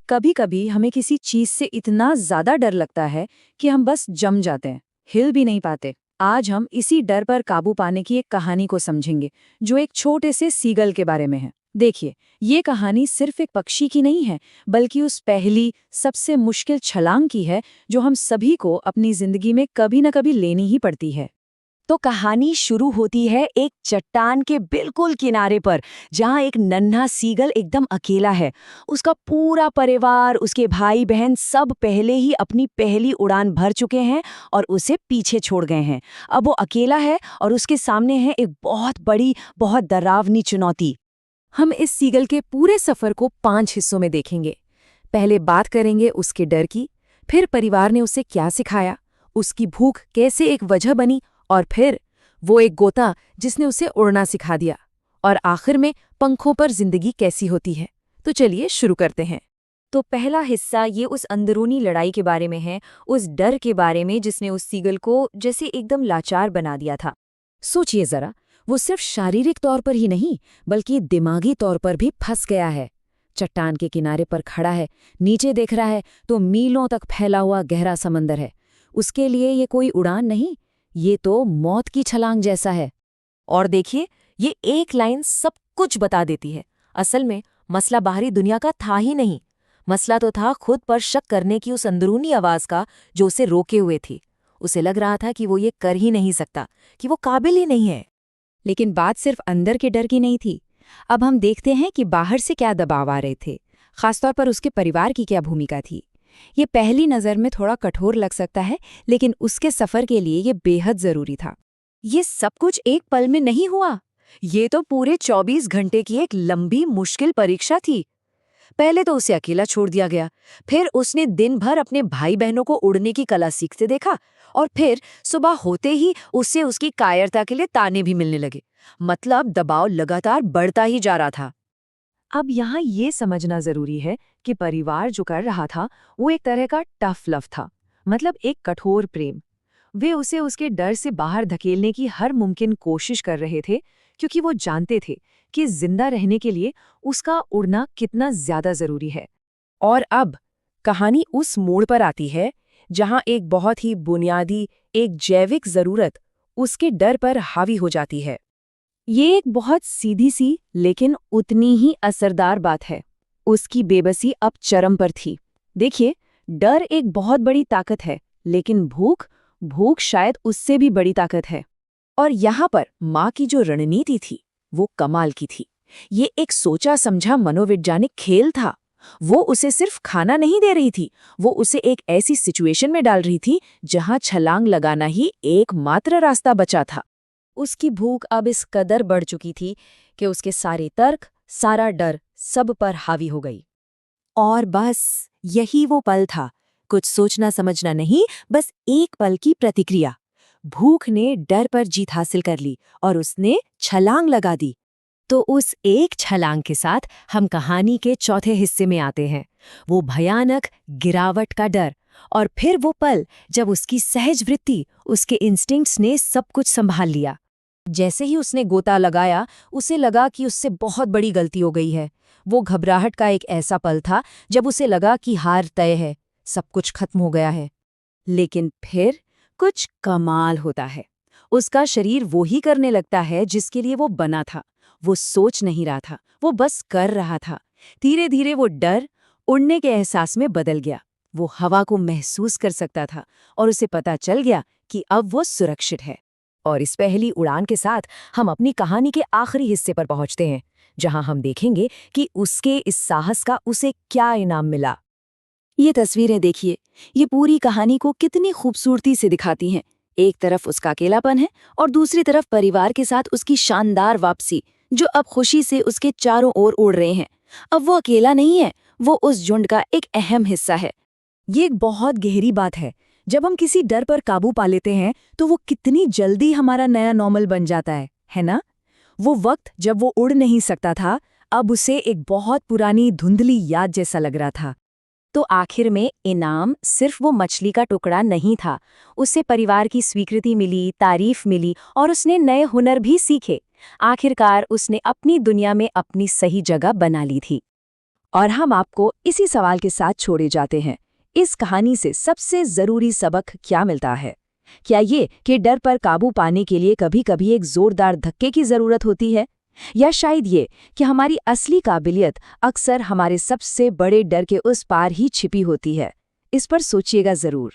कभी कभी हमें किसी चीज से इतना ज्यादा डर लगता है कि हम बस जम जाते हैं, हिल भी नहीं पाते। आज हम इसी डर पर काबू पाने की एक कहानी को समझेंगे, जो एक छोटे से सीगल के बारे में है। देखिए, ये कहानी सिर्फ एक पक्षी की नहीं है, बल्कि उस पहली सबसे मुश्किल छलांग की है जो हम सभी को अपनी जिंदगी में कभी न कभी लेनी ही पड़ती है। तो कहानी शुरू होती है एक चट्टान के बिल्कुल किनारे पर, जहां एक नन्हा सीगल एकदम अकेला है। उसका पूरा परिवार, उसके भाई बहन सब पहले ही अपनी पहली उड़ान भर चुके हैं और उसे पीछे छोड़ गए हैं। अब वो अकेला है और उसके सामने है एक बहुत बड़ी, बहुत डरावनी चुनौती। हम इस सीगल के पूरे सफर को 5 हिस्सों में देखेंगे। पहले बात करेंगे उसके डर की, फिर परिवार ने उसे क्या सिखाया, उसकी भूख कैसे एक वजह बनी, और फिर वो एक गोता जिसने उसे उड़ना सिखा दिया, और आखिर में पंखों पर जिंदगी कैसी होती है। तो चलिए शुरू करते हैं। तो पहला हिस्सा ये उस अंदरूनी लड़ाई के बारे में है, उस डर के बारे में जिसने उस सीगल को जैसे एकदम लाचार बना दिया था। सोचिए जरा, वो सिर्फ शारीरिक तौर पर ही नहीं, बल्कि दिमागी तौर पर भी फंस गया है। चट्टान के किनारे पर खड़ा है, नीचे देख रहा है तो मीलों तक फैला हुआ गहरा समंदर है। उसके लिए ये कोई उड़ान नहीं, ये तो मौत की छलांग जैसा है। और देखिए, ये एक लाइन सब कुछ बता देती है। असल में मसला बाहरी दुनिया का था ही नहीं, मसला तो था खुद पर शक करने की उस अंदरूनी आवाज का जो उसे रोके हुए थी। उसे लग रहा था कि वो ये कर ही नहीं सकता, कि वो काबिल ही नहीं है। लेकिन बात सिर्फ अंदर के डर की नहीं थी। अब हम देखते हैं कि बाहर से क्या दबाव आ रहे थे, खासतौर पर उसके परिवार की क्या भूमिका थी। ये पहली नज़र में थोड़ा कठोर लग सकता है, लेकिन उसके सफ़र के लिए ये बेहद ज़रूरी था। ये सब कुछ एक पल में नहीं हुआ, ये तो पूरे 24 घंटे की एक लंबी मुश्किल परीक्षा थी। पहले तो उसे अकेला छोड़ दिया गया, फिर उसने दिन भर अपने भाई बहनों को उड़ने की कला सीखते देखा, और फिर सुबह होते ही उसे उसकी कायरता के लिए ताने भी मिलने लगे। मतलब दबाव लगातार बढ़ता ही जा रहा था। अब यहाँ ये समझना जरूरी है कि परिवार जो कर रहा था वो एक तरह का टफ लव था, मतलब एक कठोर प्रेम। वे उसे उसके डर से बाहर धकेलने की हर मुमकिन कोशिश कर रहे थे, क्योंकि वो जानते थे कि जिंदा रहने के लिए उसका उड़ना कितना ज्यादा जरूरी है। और अब कहानी उस मोड़ पर आती है जहां एक बहुत ही बुनियादी, एक जैविक जरूरत उसके डर पर हावी हो जाती है। ये एक बहुत सीधी सी लेकिन उतनी ही असरदार बात है। उसकी बेबसी अब चरम पर थी। देखिए, डर एक बहुत बड़ी ताकत है, लेकिन भूख शायद उससे भी बड़ी ताकत है। और यहाँ पर माँ की जो रणनीति थी वो कमाल की थी। ये एक सोचा समझा मनोवैज्ञानिक खेल था। वो उसे सिर्फ खाना नहीं दे रही थी, वो उसे एक ऐसी सिचुएशन में डाल रही थी जहां छलांग लगाना ही एकमात्र रास्ता बचा था। उसकी भूख अब इस कदर बढ़ चुकी थी कि उसके सारे तर्क, सारा डर सब पर हावी हो गई। और बस यही वो पल था, कुछ सोचना समझना नहीं, बस एक पल की प्रतिक्रिया। भूख ने डर पर जीत हासिल कर ली और उसने छलांग लगा दी। तो उस एक छलांग के साथ हम कहानी के चौथे हिस्से में आते हैं, वो भयानक गिरावट का डर। और फिर वो पल जब उसकी सहज वृत्ति, उसके इंस्टिंक्ट्स ने सब कुछ संभाल लिया। जैसे ही उसने गोता लगाया, उसे लगा कि उससे बहुत बड़ी गलती हो गई है। वो घबराहट का एक ऐसा पल था जब उसे लगा कि हार तय है, सब कुछ खत्म हो गया है। लेकिन फिर कुछ कमाल होता है। उसका शरीर वो ही करने लगता है जिसके लिए वो बना था। वो सोच नहीं रहा था, वो बस कर रहा था। धीरे धीरे वो डर उड़ने के एहसास में बदल गया। वो हवा को महसूस कर सकता था और उसे पता चल गया कि अब वो सुरक्षित है। और इस पहली उड़ान के साथ हम अपनी कहानी के आखिरी हिस्से पर पहुंचते हैं, जहां हम देखेंगे कि उसके इस साहस का उसे क्या इनाम मिला। ये तस्वीरें देखिए, ये पूरी कहानी को कितनी खूबसूरती से दिखाती हैं। एक तरफ उसका अकेलापन है और दूसरी तरफ परिवार के साथ उसकी शानदार वापसी, जो अब खुशी से उसके चारों ओर उड़ रहे हैं। अब वो अकेला नहीं है, वो उस झुंड का एक अहम हिस्सा है। ये एक बहुत गहरी बात है। जब हम किसी डर पर काबू पा लेते हैं तो वो कितनी जल्दी हमारा नया नॉर्मल बन जाता है ना? वो वक्त जब वो उड़ नहीं सकता था, अब उसे एक बहुत पुरानी धुंधली याद जैसा लग रहा था। तो आखिर में इनाम सिर्फ वो मछली का टुकड़ा नहीं था। उसे परिवार की स्वीकृति मिली, तारीफ मिली और उसने नए हुनर भी सीखे। आखिरकार उसने अपनी दुनिया में अपनी सही जगह बना ली थी। और हम आपको इसी सवाल के साथ छोड़े जाते हैं। इस कहानी से सबसे ज़रूरी सबक क्या मिलता है? क्या ये कि डर पर काबू पाने के लिए कभी-कभी एक जोरदार धक्के की ज़रूरत होती है? या शायद ये कि हमारी असली काबिलियत अक्सर हमारे सबसे बड़े डर के उस पार ही छिपी होती है? इस पर सोचिएगा ज़रूर।